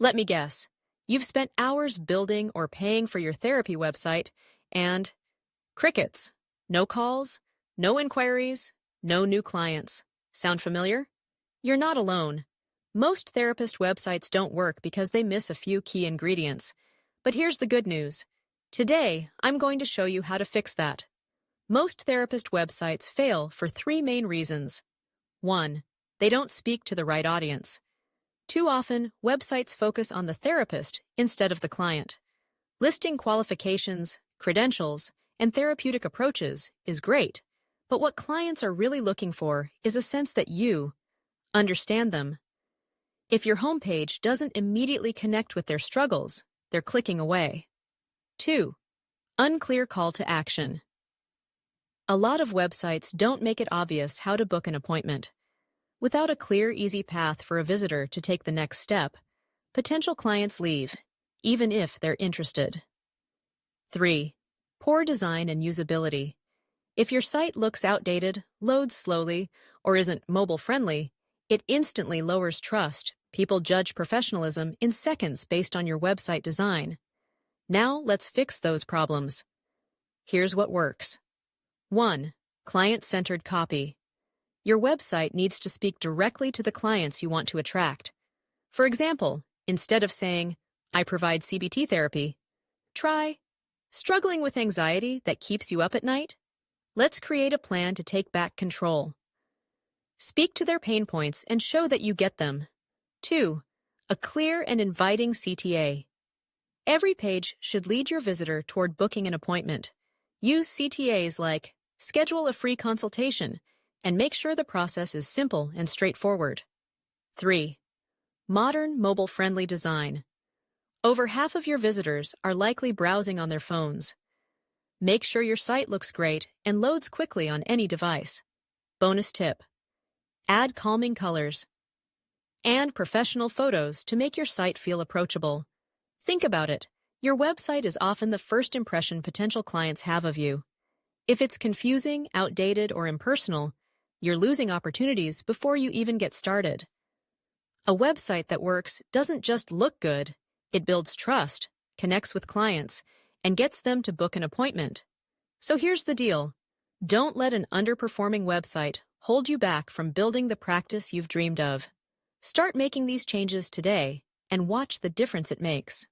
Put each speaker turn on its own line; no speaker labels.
Let me guess. You've spent hours building or paying for your therapy website, and crickets. No calls, no inquiries, no new clients. Sound familiar? You're not alone. Most therapist websites don't work because they miss a few key ingredients. But here's the good news. Today, I'm going to show you how to fix that. Most therapist websites fail for three main reasons. 1. They don't speak to the right audience. Too often, websites focus on the therapist instead of the client. Listing qualifications, credentials, and therapeutic approaches is great, but what clients are really looking for is a sense that you understand them. If your homepage doesn't immediately connect with their struggles, they're clicking away. 2. Unclear call to action. A lot of websites don't make it obvious how to book an appointment. Without a clear, easy path for a visitor to take the next step, potential clients leave, even if they're interested. 3. Poor design and usability. If your site looks outdated, loads slowly, or isn't mobile-friendly, it instantly lowers trust. People judge professionalism in seconds based on your website design. Now let's fix those problems. Here's what works. 1. Client-centered copy. Your website needs to speak directly to the clients you want to attract. For example, instead of saying, "I provide CBT therapy," try, "Struggling with anxiety that keeps you up at night? Let's create a plan to take back control." Speak to their pain points and show that you get them. 2. A clear and inviting CTA. Every page should lead your visitor toward booking an appointment. Use CTAs like, "Schedule a free consultation," and make sure the process is simple and straightforward. 3. Modern, mobile-friendly design. Over half of your visitors are likely browsing on their phones. Make sure your site looks great and loads quickly on any device. Bonus tip. Add calming colors and professional photos to make your site feel approachable. Think about it. Your website is often the first impression potential clients have of you. If it's confusing, outdated, or impersonal, you're losing opportunities before you even get started. A website that works doesn't just look good, it builds trust, connects with clients, and gets them to book an appointment. So here's the deal. Don't let an underperforming website hold you back from building the practice you've dreamed of. Start making these changes today and watch the difference it makes.